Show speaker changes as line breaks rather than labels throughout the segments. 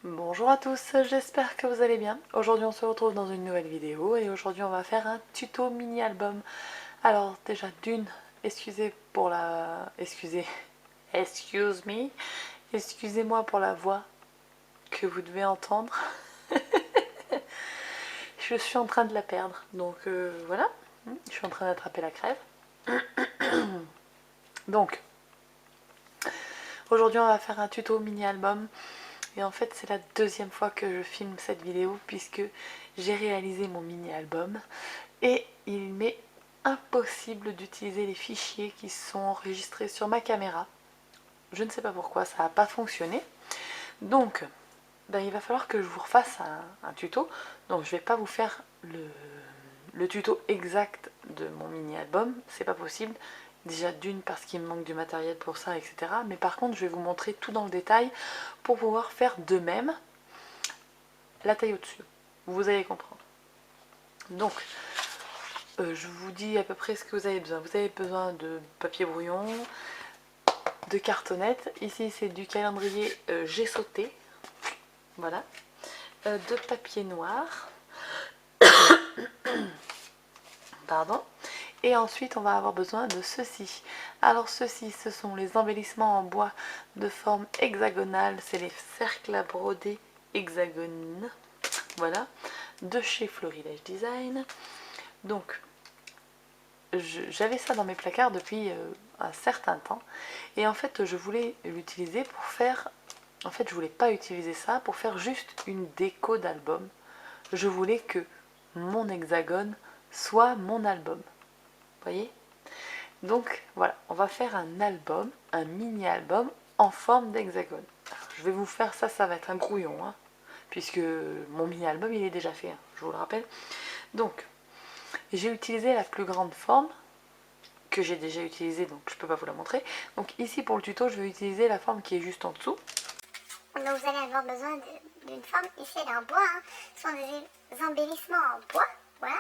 Bonjour à tous, j'espère que vous allez bien. Aujourd'hui on se retrouve dans une nouvelle vidéo et aujourd'hui on va faire un tuto mini album. Alors déjà d'une, excusez-moi pour la voix que vous devez entendre. Je suis en train de la perdre, donc voilà, je suis en train d'attraper la crève. Donc aujourd'hui on va faire un tuto mini album. Et en fait c'est la deuxième fois que je filme cette vidéo puisque j'ai réalisé mon mini album et il m'est impossible d'utiliser les fichiers qui sont enregistrés sur ma caméra. Je ne sais pas pourquoi, ça n'a pas fonctionné. Donc il va falloir que je vous refasse un tuto. Donc je ne vais pas vous faire le tuto exact de mon mini album, c'est pas possible. Déjà d'une parce qu'il me manque du matériel pour ça, etc. Mais par contre je vais vous montrer tout dans le détail pour pouvoir faire de même la taille au-dessus. Vous allez comprendre. Donc je vous dis à peu près ce que vous avez besoin. Vous avez besoin de papier brouillon, de cartonnette. Ici c'est du calendrier j'ai sauté. Voilà. De papier noir. Pardon. Et ensuite on va avoir besoin de ceci. Alors ceci, ce sont les embellissements en bois de forme hexagonale. C'est les cercles à broder hexagone. Voilà. De chez Florilège Design. Donc j'avais ça dans mes placards depuis un certain temps. Et en fait je voulais l'utiliser pour faire... En fait je voulais pas utiliser ça pour faire juste une déco d'album. Je voulais que mon hexagone soit mon album. Voyez? Donc voilà, on va faire un album, un mini album en forme d'hexagone. Je vais vous faire ça, ça va être un brouillon, hein, puisque mon mini album il est déjà fait, hein, je vous le rappelle. Donc j'ai utilisé la plus grande forme que j'ai déjà utilisée, donc je peux pas vous la montrer. Donc ici pour le tuto je vais utiliser la forme qui est juste en dessous.
Donc vous allez avoir besoin d'une forme, ici elle est en bois, hein. Ce sont des embellissements en bois, voilà.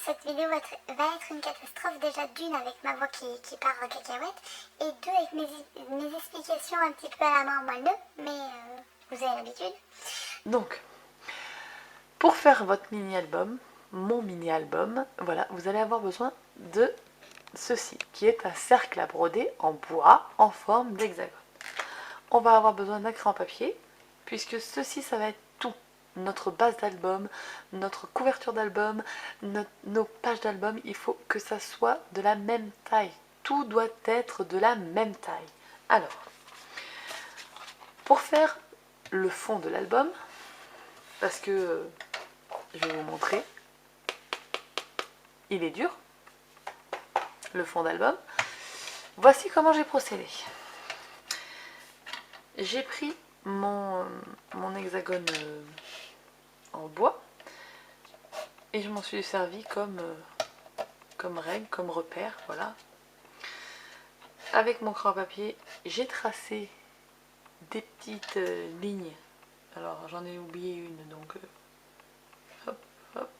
Cette vidéo va être une catastrophe, déjà d'une avec ma voix qui part en cacahuète, et deux avec mes explications un petit peu à la main en moelleux, mais vous avez l'habitude.
Donc, pour faire votre mini-album, mon mini-album, voilà, vous allez avoir besoin de ceci, qui est un cercle à broder en bois en forme d'hexagone. On va avoir besoin d'un crayon papier, puisque ceci, ça va être tout. Notre base d'album, notre couverture d'album, nos pages d'album, il faut que ça soit de la même taille. Tout doit être de la même taille. Alors, pour faire le fond de l'album, parce que je vais vous montrer, il est dur, le fond d'album. Voici comment j'ai procédé. J'ai pris mon hexagone en bois et je m'en suis servi comme règle, comme repère, voilà. Avec mon crayon papier, j'ai tracé des petites lignes. Alors j'en ai oublié une, donc hop, hop,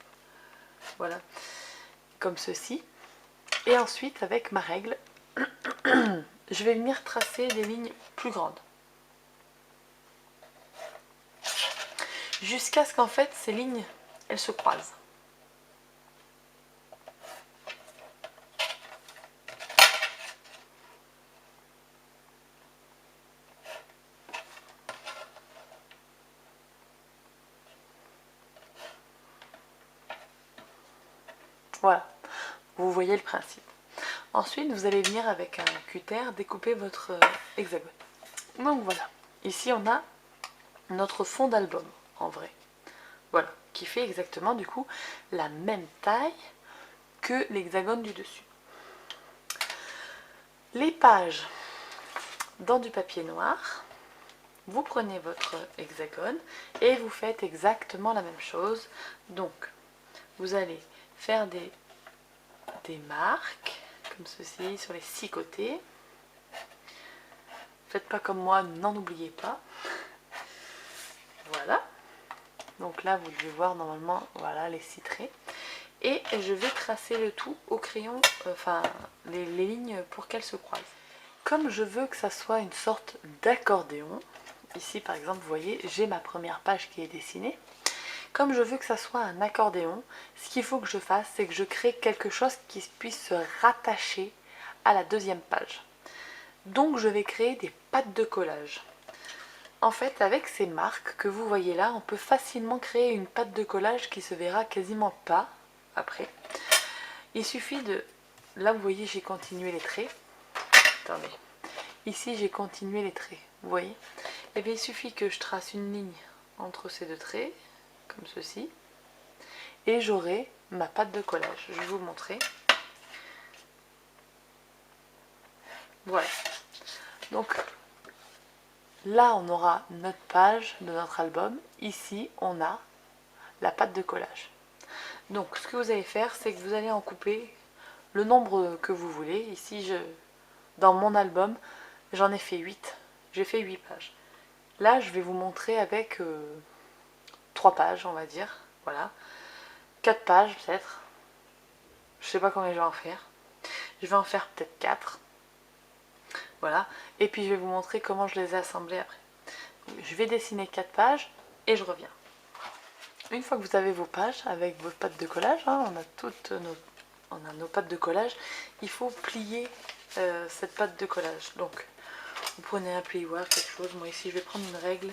voilà, comme ceci. Et ensuite, avec ma règle, je vais venir tracer des lignes plus grandes. Jusqu'à ce qu'en fait, ces lignes, elles se croisent. Voilà, vous voyez le principe. Ensuite, vous allez venir avec un cutter découper votre hexagone. Donc voilà, ici on a notre fond d'album en vrai. Voilà, qui fait exactement du coup la même taille que l'hexagone du dessus. Les pages dans du papier noir, vous prenez votre hexagone et vous faites exactement la même chose. Donc, vous allez faire des marques comme ceci sur les 6 côtés. Faites pas comme moi, n'en oubliez pas. Voilà. Donc là, vous devez voir normalement, voilà, les 6 traits. Et je vais tracer le tout au crayon, enfin, les lignes pour qu'elles se croisent. Comme je veux que ça soit une sorte d'accordéon, ici par exemple, vous voyez, j'ai ma première page qui est dessinée. Comme je veux que ça soit un accordéon, ce qu'il faut que je fasse, c'est que je crée quelque chose qui puisse se rattacher à la deuxième page. Donc je vais créer des pattes de collage. En fait, avec ces marques que vous voyez là, on peut facilement créer une patte de collage qui se verra quasiment pas après. Il suffit de... Là, vous voyez, j'ai continué les traits. Attendez. Ici, j'ai continué les traits. Vous voyez? Et bien, il suffit que je trace une ligne entre ces deux traits, comme ceci. Et j'aurai ma patte de collage. Je vais vous montrer. Voilà. Donc, là, on aura notre page de notre album. Ici, on a la patte de collage. Donc, ce que vous allez faire, c'est que vous allez en couper le nombre que vous voulez. Ici, dans mon album, j'en ai fait 8. J'ai fait 8 pages. Là, je vais vous montrer avec 3 pages, on va dire. Voilà. 4 pages, peut-être. Je sais pas combien je vais en faire. Je vais en faire peut-être 4. Voilà. Et puis, je vais vous montrer comment je les ai assemblés après. Je vais dessiner 4 pages et je reviens. Une fois que vous avez vos pages avec vos pattes de collage, hein, on a nos pattes de collage, il faut plier cette patte de collage. Donc, vous prenez un plioir, quelque chose. Moi ici, je vais prendre une règle.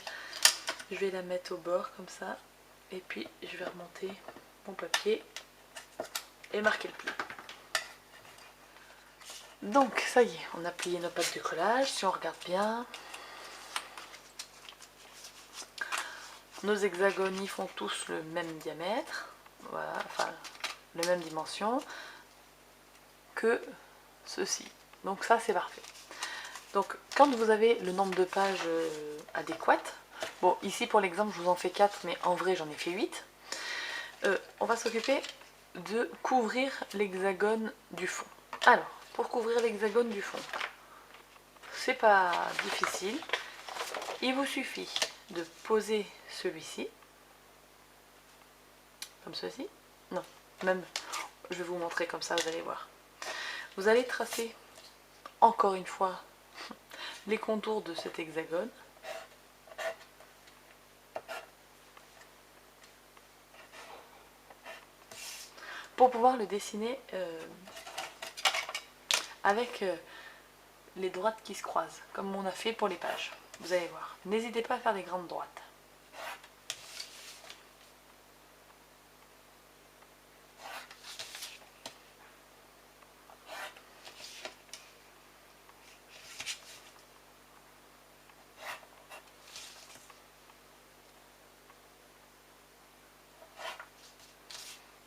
Je vais la mettre au bord comme ça. Et puis, je vais remonter mon papier et marquer le pli. Donc, ça y est, on a plié nos pattes de collage. Si on regarde bien, nos hexagones font tous le même diamètre. Voilà, enfin, la même dimension que ceci. Donc ça, c'est parfait. Donc, quand vous avez le nombre de pages adéquates, bon, ici pour l'exemple, je vous en fais 4, mais en vrai, j'en ai fait 8. On va s'occuper de couvrir l'hexagone du fond. Alors, pour couvrir l'hexagone du fond, c'est pas difficile. Il vous suffit de poser celui-ci, comme ceci. Non, même, je vais vous montrer comme ça, vous allez voir. Vous allez tracer, encore une fois, les contours de cet hexagone. Pour pouvoir le dessiner avec les droites qui se croisent, comme on a fait pour les pages. Vous allez voir. N'hésitez pas à faire des grandes droites.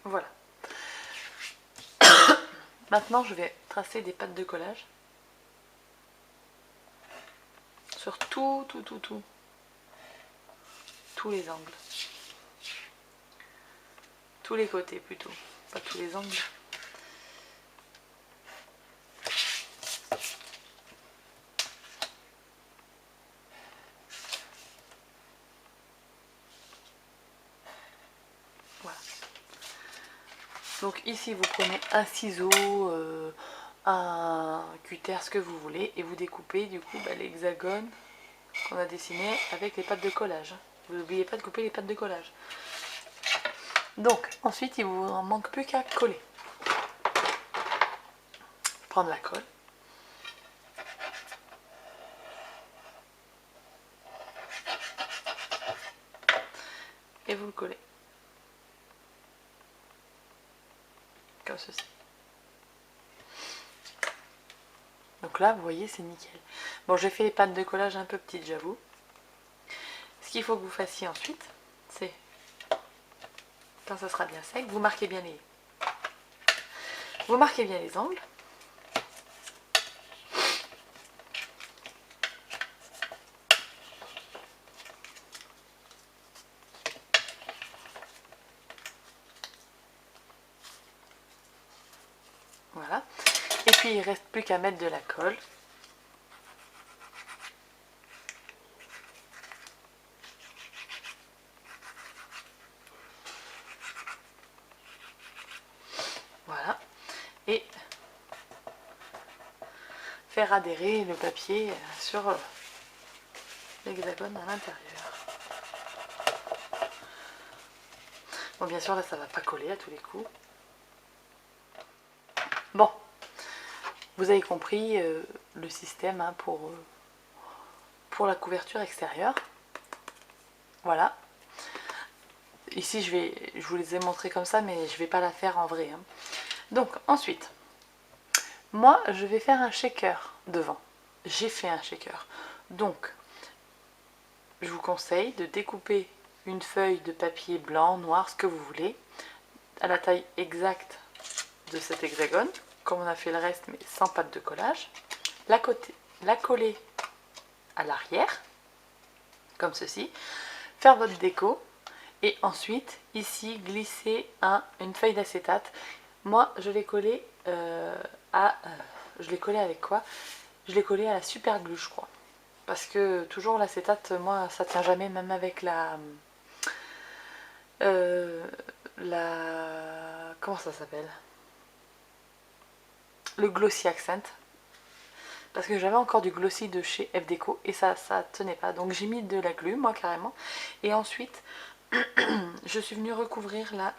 Voilà. Maintenant, je vais tracer des pattes de collage sur tous les angles. Tous les côtés plutôt, pas tous les angles. Voilà. Donc ici, vous prenez un ciseau, un cutter, ce que vous voulez, et vous découpez du coup l'hexagone qu'on a dessiné avec les pattes de collage. Vous n'oubliez pas de couper les pattes de collage. Donc, ensuite, il vous en manque plus qu'à coller. Prendre la colle. Et vous le collez. Comme ceci. Donc là, vous voyez, c'est nickel. Bon, j'ai fait les pattes de collage un peu petites, j'avoue. Ce qu'il faut que vous fassiez ensuite, c'est, quand ça sera bien sec, vous marquez bien les angles. Voilà. Et puis, il ne reste plus qu'à mettre de la colle. Voilà. Et faire adhérer le papier sur l'hexagone à l'intérieur. Bon, bien sûr, là, ça va pas coller à tous les coups. Bon, vous avez compris le système hein, pour la couverture extérieure. Voilà. Ici, je vous les ai montrés comme ça, mais je vais pas la faire en vrai. Hein. Donc, ensuite, moi, je vais faire un shaker devant. J'ai fait un shaker. Donc, je vous conseille de découper une feuille de papier blanc, noir, ce que vous voulez, à la taille exacte de cet hexagone, comme on a fait le reste, mais sans pâte de collage. La coller à l'arrière, comme ceci. Faire votre déco. Et ensuite, ici, glisser une feuille d'acétate. Moi, je l'ai collé je l'ai collé avec quoi? Je l'ai collé à la super glue, je crois. Parce que toujours l'acétate, moi, ça tient jamais, même avec comment ça s'appelle? Le Glossy Accent. Parce que j'avais encore du Glossy de chez FDeco et ça tenait pas. Donc j'ai mis de la glue, moi, carrément. Et ensuite, je suis venue recouvrir là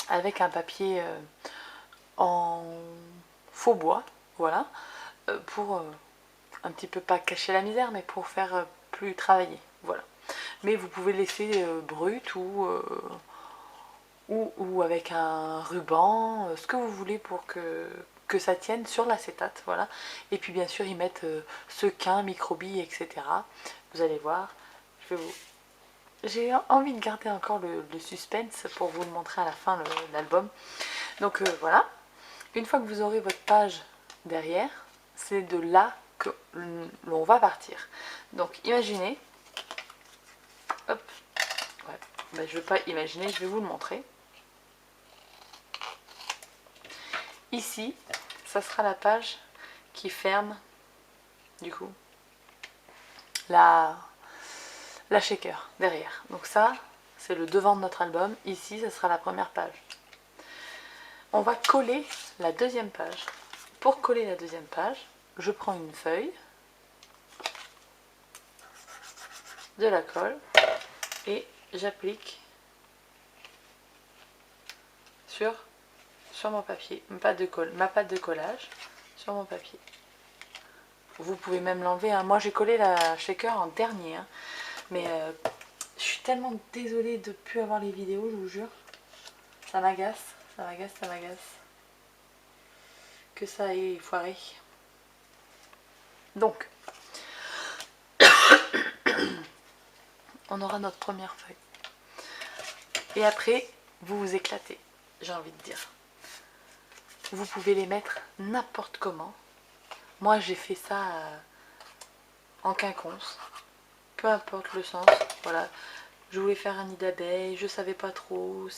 avec un papier en faux bois, voilà, pour un petit peu pas cacher la misère, mais pour faire plus travailler, voilà. Mais vous pouvez laisser brut ou avec un ruban, ce que vous voulez pour que ça tienne sur l'acétate, voilà. Et puis bien sûr ils mettent sequin, microbilles, etc. Vous allez voir, j'ai envie de garder encore le suspense pour vous le montrer à la fin, l'album. Donc voilà, une fois que vous aurez votre page derrière, c'est de là que l'on va partir. Donc imaginez, hop, ouais, ben, je ne vais pas imaginer, je vais vous le montrer. Ici, ça sera la page qui ferme, du coup, la shaker derrière. Donc ça, c'est le devant de notre album. Ici, ça sera la première page. On va coller la deuxième page. Pour coller la deuxième page, je prends une feuille, de la colle et j'applique sur mon papier, ma pâte de collage sur mon papier. Vous pouvez même l'enlever, hein. Moi j'ai collé la shaker en dernier, hein. Mais je suis tellement désolée de ne plus avoir les vidéos, je vous jure. Ça m'agace, ça m'agace, ça m'agace. Que ça ait foiré. Donc, on aura notre première feuille. Et après, vous vous éclatez, j'ai envie de dire. Vous pouvez les mettre n'importe comment. Moi, j'ai fait ça en quinconce. Peu importe le sens. Voilà. Je voulais faire un nid d'abeille. Je savais pas trop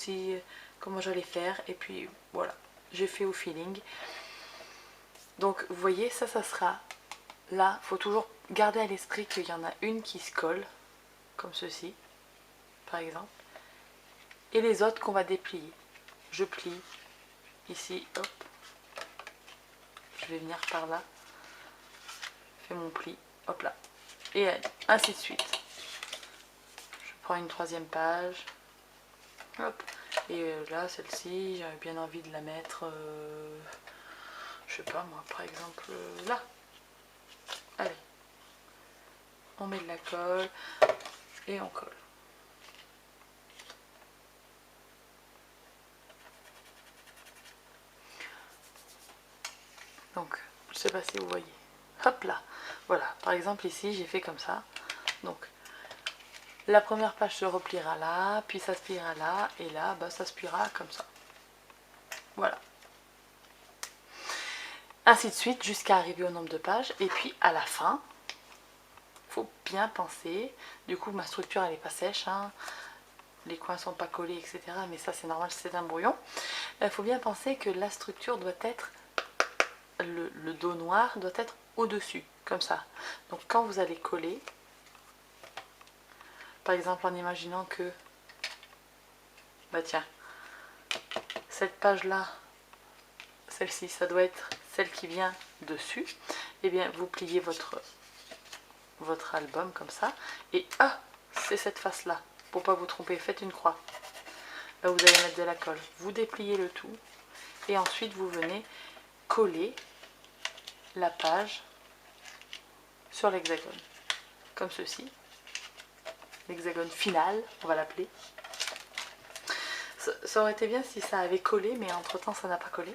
comment j'allais faire. Et puis, voilà. J'ai fait au feeling. Donc, vous voyez, ça sera là. Il faut toujours garder à l'esprit qu'il y en a une qui se colle. Comme ceci, par exemple. Et les autres qu'on va déplier. Je plie. Ici, hop. Je vais venir par là. Je fais mon pli. Hop là. Et ainsi de suite. Je prends une troisième page. Hop. Et là, celle-ci, j'avais bien envie de la mettre, je sais pas moi, par exemple, là. Allez. On met de la colle et on colle. Donc, je sais pas si vous voyez. Hop là. Voilà. Par exemple, ici, j'ai fait comme ça. Donc, la première page se repliera là, puis ça se pliera là, et là, bah, ça se pliera comme ça. Voilà. Ainsi de suite, jusqu'à arriver au nombre de pages. Et puis, à la fin, il faut bien penser. Du coup, ma structure, elle n'est pas sèche, hein. Les coins sont pas collés, etc. Mais ça, c'est normal, c'est un brouillon. Il faut bien penser que la structure doit être, le dos noir doit être au-dessus, comme ça. Donc, quand vous allez coller, par exemple en imaginant que, bah tiens, cette page-là, celle-ci, ça doit être celle qui vient dessus, et bien vous pliez votre votre album comme ça. Et ah, c'est cette face-là. Pour pas vous tromper, faites une croix. Là, vous allez mettre de la colle. Vous dépliez le tout. Et ensuite, vous venez coller la page sur l'hexagone. Comme ceci. L'hexagone final, on va l'appeler. Ça aurait été bien si ça avait collé, mais entre-temps, ça n'a pas collé.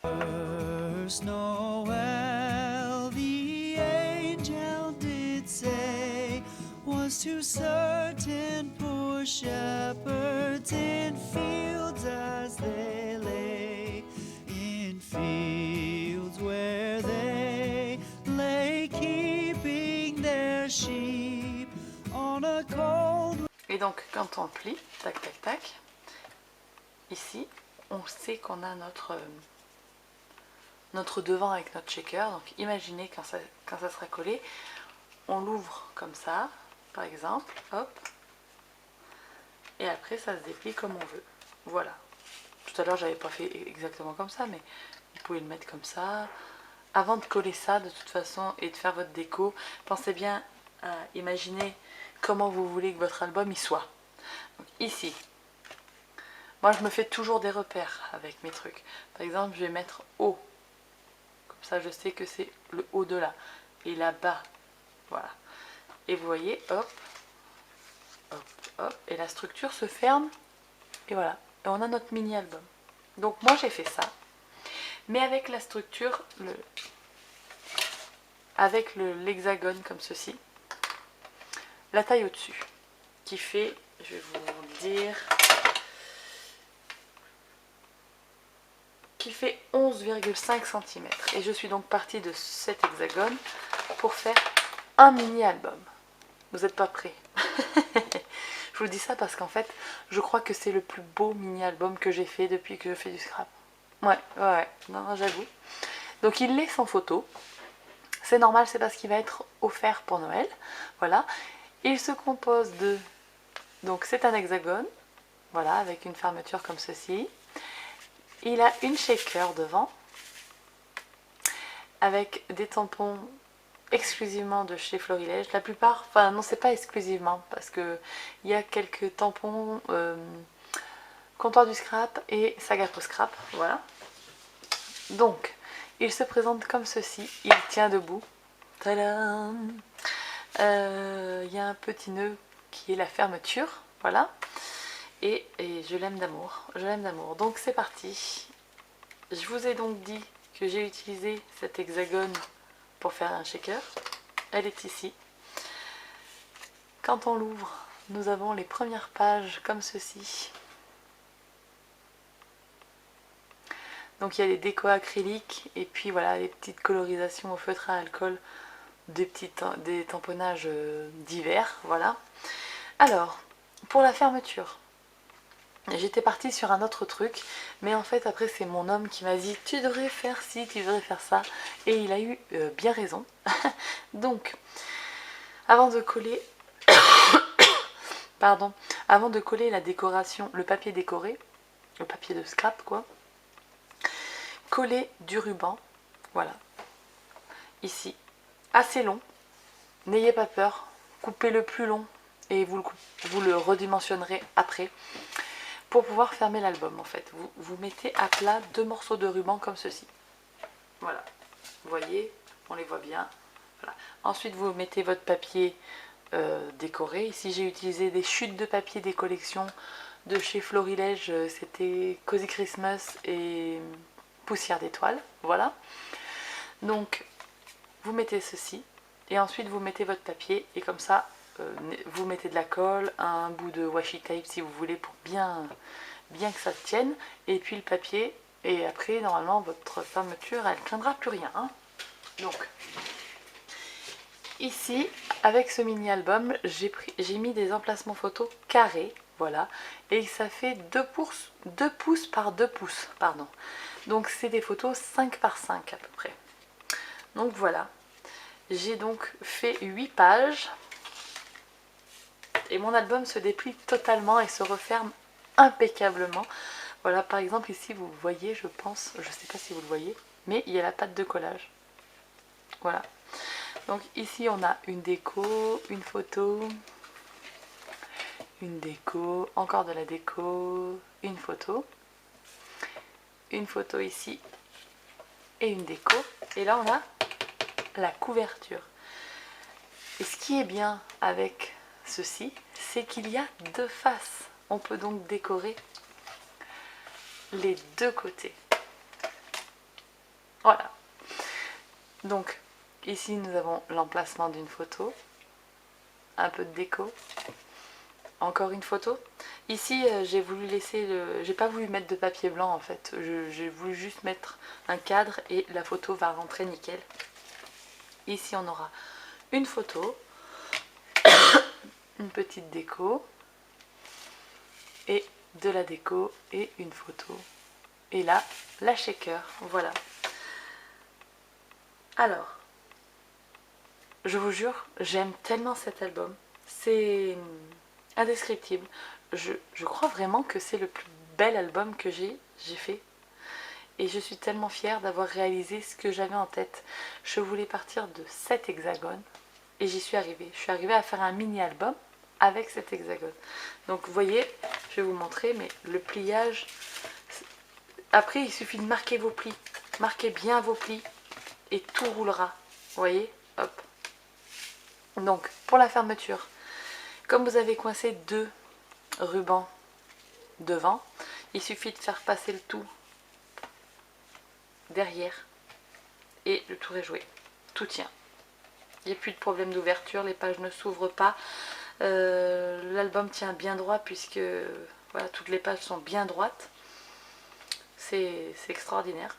First Noel, the angel did say, was to certain poor shepherds in fields as they lay, in fields where they lay keeping their sheep on a cold.
Et donc, quand on plie, tac, tac, tac, ici, on sait qu'on a notre devant avec notre shaker. Donc imaginez quand ça sera collé, on l'ouvre comme ça, par exemple, hop, et après ça se déplie comme on veut. Voilà. Tout à l'heure j'avais pas fait exactement comme ça, mais vous pouvez le mettre comme ça. Avant de coller ça, de toute façon, et de faire votre déco, pensez bien à imaginer comment vous voulez que votre album y soit. Donc ici, moi je me fais toujours des repères avec mes trucs. Par exemple, je vais mettre haut. Comme ça, je sais que c'est le haut de là. Et là-bas, voilà. Et vous voyez, hop, hop, hop. Et la structure se ferme. Et voilà. Et on a notre mini-album. Donc moi, j'ai fait ça. Mais avec la structure, avec l'hexagone comme ceci. La taille au-dessus. Qui fait, je vais vous dire... qui fait 11,5 cm. Et je suis donc partie de cet hexagone pour faire un mini-album. Vous n'êtes pas prêts? Je vous dis ça parce qu'en fait, je crois que c'est le plus beau mini-album que j'ai fait depuis que je fais du scrap. Ouais, non, j'avoue. Donc il est sans photo. C'est normal, c'est parce qu'il va être offert pour Noël. Voilà. Il se compose de... Donc c'est un hexagone. Voilà, avec une fermeture comme ceci. Il a une shaker devant, avec des tampons exclusivement de chez Florilège. La plupart, enfin non, c'est pas exclusivement, parce que il y a quelques tampons Comptoir du Scrap et Sagapo Scrap, voilà. Donc, il se présente comme ceci, il tient debout. Tadam! Il y a un petit nœud qui est la fermeture, voilà. Et je l'aime d'amour, je l'aime d'amour. Donc c'est parti. Je vous ai donc dit que j'ai utilisé cet hexagone pour faire un shaker. Elle est ici. Quand on l'ouvre, nous avons les premières pages comme ceci. Donc il y a les décos acryliques et puis voilà les petites colorisations au feutre à alcool, des tamponnages divers, voilà. Alors, pour la fermeture. J'étais partie sur un autre truc, mais en fait après c'est mon homme qui m'a dit tu devrais faire ci, tu devrais faire ça, et il a eu bien raison. Donc, avant de coller, pardon, avant de coller la décoration, le papier décoré, le papier de scrap quoi, coller du ruban, voilà, ici, assez long, n'ayez pas peur, coupez le plus long et vous le redimensionnerez après. Pour pouvoir fermer l'album en fait, vous mettez à plat 2 morceaux de ruban comme ceci. Voilà, vous voyez, on les voit bien. Voilà. Ensuite vous mettez votre papier décoré. Ici j'ai utilisé des chutes de papier des collections de chez Florilège, c'était Cozy Christmas et Poussière d'étoiles. Voilà. Donc vous mettez ceci et ensuite vous mettez votre papier et comme ça vous mettez de la colle, un bout de washi tape si vous voulez pour bien que ça tienne, et puis le papier, et après normalement votre fermeture elle ne tiendra plus rien, hein. Donc ici avec ce mini album j'ai mis des emplacements photos carrés, voilà, et ça fait 2 pouces par 2 pouces, pardon. Donc c'est des photos 5 par 5 à peu près. Donc voilà, j'ai donc fait 8 pages. Et mon album se déplie totalement et se referme impeccablement. Voilà, par exemple ici vous voyez, je pense, je sais pas si vous le voyez, mais il y a la patte de collage. Voilà. Donc ici on a une déco, une photo, une déco, encore de la déco, une photo ici et une déco. Et là on a la couverture. Et ce qui est bien avec ceci, c'est qu'il y a deux faces. On peut donc décorer les deux côtés. Voilà. Donc ici nous avons l'emplacement d'une photo, un peu de déco, encore une photo. Ici j'ai voulu laisser j'ai pas voulu mettre de papier blanc en fait, j'ai voulu juste mettre un cadre et la photo va rentrer nickel. Ici on aura une photo, une petite déco et de la déco et une photo. Et là, la shaker, voilà. Alors, je vous jure, j'aime tellement cet album. C'est indescriptible. Je crois vraiment que c'est le plus bel album que j'ai fait. Et je suis tellement fière d'avoir réalisé ce que j'avais en tête. Je voulais partir de 7 hexagones et j'y suis arrivée. Je suis arrivée à faire un mini-album avec cet hexagone. Donc vous voyez, je vais vous montrer, mais le pliage... Après, il suffit de marquer vos plis. Marquez bien vos plis et tout roulera. Vous voyez, hop. Donc, pour la fermeture, comme vous avez coincé 2 rubans devant, il suffit de faire passer le tout derrière et le tour est joué. Tout tient. Il n'y a plus de problème d'ouverture, les pages ne s'ouvrent pas. L'album tient bien droit puisque voilà, toutes les pages sont bien droites. C'est extraordinaire.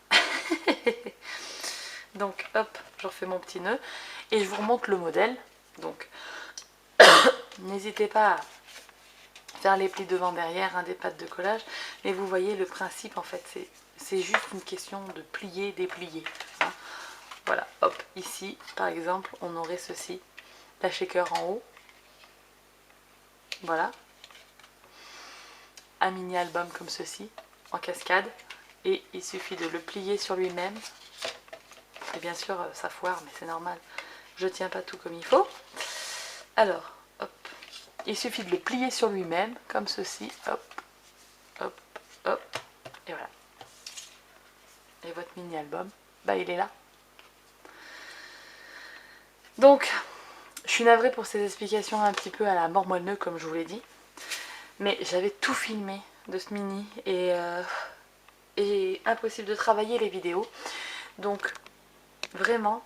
Donc hop, je refais mon petit nœud et je vous remonte le modèle. Donc n'hésitez pas à faire les plis devant derrière, des pattes de collage, mais vous voyez le principe en fait, c'est juste une question de plier, déplier. Hein. Voilà, hop, ici par exemple on aurait ceci, la shaker en haut, voilà, un mini album comme ceci, en cascade, et il suffit de le plier sur lui-même, et bien sûr ça foire, mais c'est normal, je tiens pas tout comme il faut. Alors, hop, il suffit de le plier sur lui-même, comme ceci, hop, hop, hop, et voilà. Et votre mini-album, bah il est là. Donc, je suis navrée pour ces explications un petit peu à la mormoneux, comme je vous l'ai dit. Mais j'avais tout filmé de ce mini et impossible de travailler les vidéos. Donc, vraiment,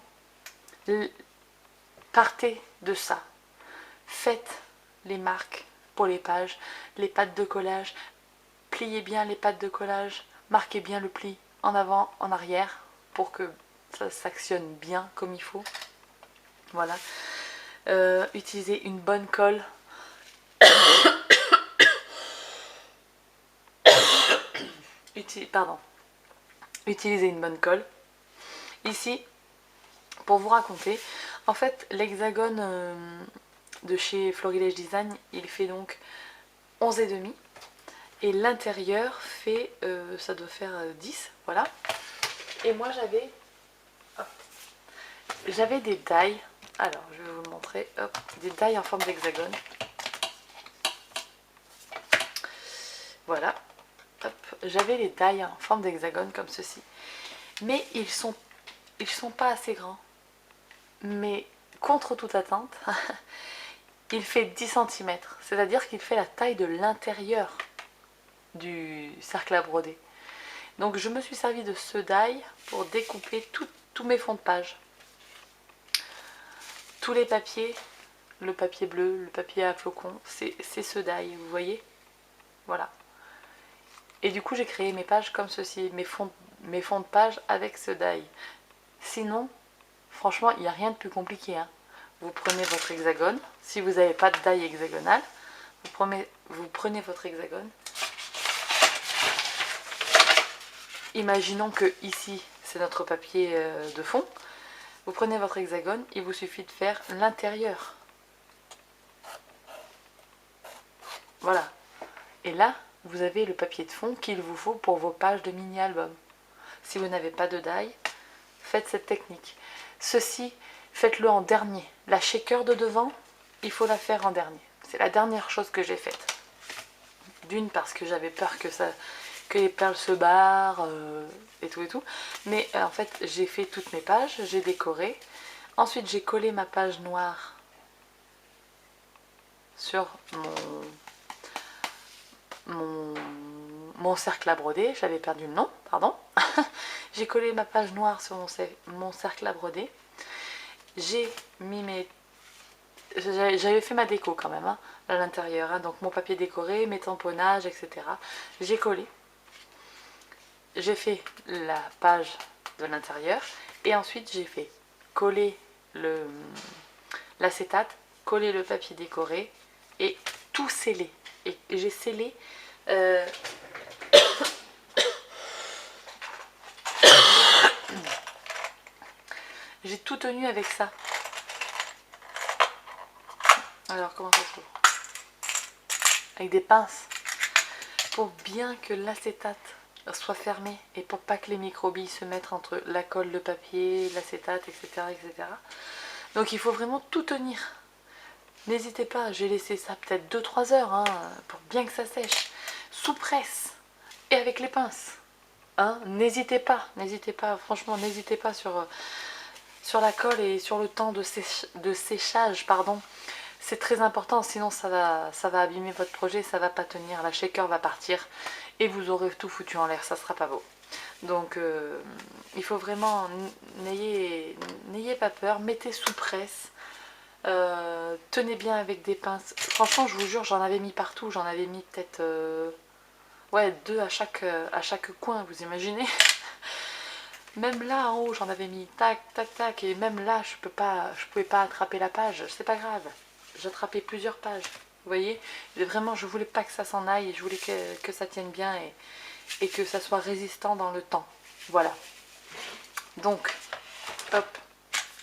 partez de ça. Faites les marques pour les pages, les pattes de collage. Pliez bien les pattes de collage. Marquez bien le pli en avant, en arrière, pour que ça s'actionne bien comme il faut. Voilà. Utilisez une bonne colle. Utilisez une bonne colle. Ici, pour vous raconter, en fait, l'hexagone de chez Florilège Design, il fait donc 11,5. Et l'intérieur fait, ça doit faire 10, voilà. Et moi j'avais des dailles. Alors, je vais vous le montrer. Hop, des dailles en forme d'hexagone. Voilà. Hop, j'avais les dailles en forme d'hexagone comme ceci. Mais ils sont pas assez grands. Mais contre toute attente, il fait 10 cm. C'est-à-dire qu'il fait la taille de l'intérieur du cercle à broder. Donc je me suis servi de ce die pour découper tous mes fonds de page. Tous les papiers, le papier bleu, le papier à flocons, c'est ce die, vous voyez? Voilà. Et du coup j'ai créé mes pages comme ceci, mes fonds de page avec ce die. Sinon, franchement, il n'y a rien de plus compliqué. Hein. Vous prenez votre hexagone, si vous n'avez pas de die hexagonale, vous prenez votre hexagone. Imaginons que ici, c'est notre papier de fond. Vous prenez votre hexagone, il vous suffit de faire l'intérieur. Voilà. Et là, vous avez le papier de fond qu'il vous faut pour vos pages de mini-album. Si vous n'avez pas de die, faites cette technique. Ceci faites-le en dernier. La shaker de devant, il faut la faire en dernier. C'est la dernière chose que j'ai faite. D'une, parce que j'avais peur que les perles se barrent et tout. Mais en fait, j'ai fait toutes mes pages, j'ai décoré. Ensuite, j'ai collé ma page noire sur mon cercle à broder. J'avais perdu le nom, pardon. J'ai collé ma page noire sur mon cercle à broder. J'ai mis mes... J'avais fait ma déco quand même, hein, à l'intérieur. Hein, donc mon papier décoré, mes tamponnages, etc. J'ai collé. J'ai fait la page de l'intérieur. Et ensuite, j'ai fait coller l'acétate, coller le papier décoré et tout sceller. Et j'ai scellé... J'ai tout tenu avec ça. Alors, comment ça se trouve? Avec des pinces. Pour bien que l'acétate soit fermé et pour pas que les microbilles se mettent entre la colle, le papier, l'acétate, etc., etc. Donc, il faut vraiment tout tenir. N'hésitez pas, j'ai laissé ça peut-être 2-3 heures hein, pour bien que ça sèche. Sous presse et avec les pinces. Hein, n'hésitez pas, franchement, n'hésitez pas sur la colle et sur le temps de séchage, pardon. C'est très important, sinon ça va abîmer votre projet, ça va pas tenir, la shaker va partir et vous aurez tout foutu en l'air, ça sera pas beau. Donc il faut vraiment, n'ayez pas peur, mettez sous presse, tenez bien avec des pinces. Franchement, je vous jure, j'en avais mis partout, j'en avais mis peut-être 2 à chaque coin, vous imaginez? Même là en haut, j'en avais mis tac, tac, tac, et même là, je pouvais pas attraper la page, c'est pas grave. J'attrapais plusieurs pages, vous voyez? Et vraiment, je voulais pas que ça s'en aille, je voulais que ça tienne bien et que ça soit résistant dans le temps. Voilà. Donc, hop,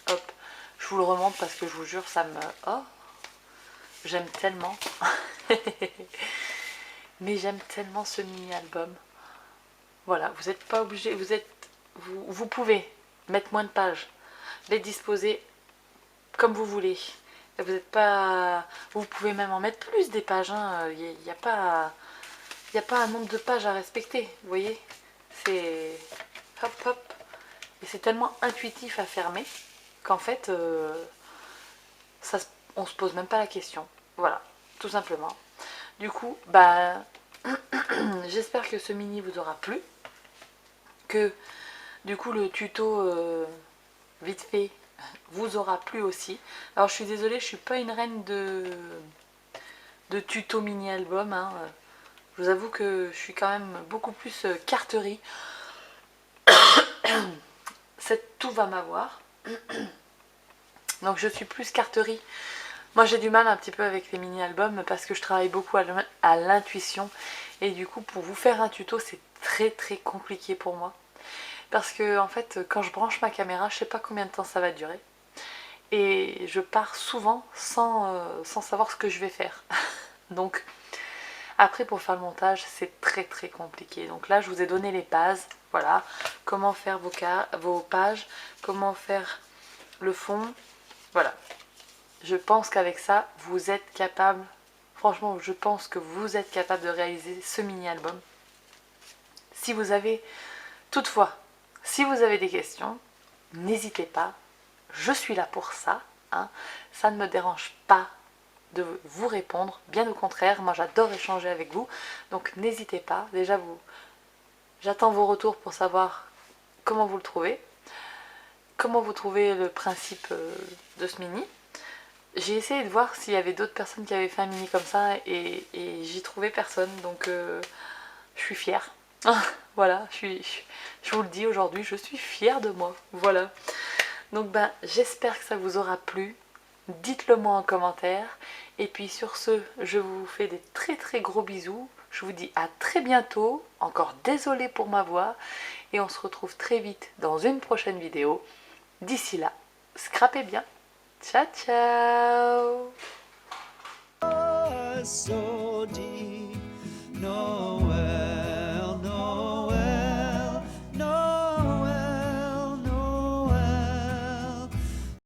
hop, je vous le remonte parce que je vous jure, ça me... Oh, j'aime tellement. Mais j'aime tellement ce mini-album. Voilà, vous n'êtes pas obligé, vous pouvez mettre moins de pages, les disposer comme vous voulez. Vous n'êtes pas, vous pouvez même en mettre plus des pages. Il n'y a pas un nombre de pages à respecter. Vous voyez, c'est hop hop, et c'est tellement intuitif à fermer qu'en fait, on se pose même pas la question. Voilà, tout simplement. Du coup, bah, j'espère que ce mini vous aura plu, que du coup le tuto vite fait vous aura plu aussi. Alors je suis désolée, je suis pas une reine de tuto mini album hein. Je vous avoue que je suis quand même beaucoup plus carterie. Tout va m'avoir. Donc je suis plus carterie. Moi j'ai du mal un petit peu avec les mini albums parce que je travaille beaucoup à l'intuition et du coup pour vous faire un tuto c'est très compliqué pour moi. Parce que en fait quand je branche ma caméra, je sais pas combien de temps ça va durer. Et je pars souvent sans savoir ce que je vais faire. Donc après pour faire le montage c'est très compliqué. Donc là je vous ai donné les bases. Voilà, comment faire vos pages, comment faire le fond. Voilà. Je pense qu'avec ça vous êtes capable, franchement je pense que vous êtes capable de réaliser ce mini album. Si vous avez, toutefois, si vous avez des questions, n'hésitez pas. Je suis là pour ça, hein. Ça ne me dérange pas de vous répondre, bien au contraire, moi j'adore échanger avec vous, donc n'hésitez pas, déjà j'attends vos retours pour savoir comment vous le trouvez, comment vous trouvez le principe de ce mini. J'ai essayé de voir s'il y avait d'autres personnes qui avaient fait un mini comme ça et j'y trouvais personne, donc je suis fière. Voilà, je vous le dis aujourd'hui, je suis fière de moi, voilà. Donc ben, j'espère que ça vous aura plu. Dites-le moi en commentaire. Et puis sur ce, je vous fais des très gros bisous. Je vous dis à très bientôt. Encore désolée pour ma voix. Et on se retrouve très vite dans une prochaine vidéo. D'ici là, scrapez bien. Ciao ciao.
So deep, no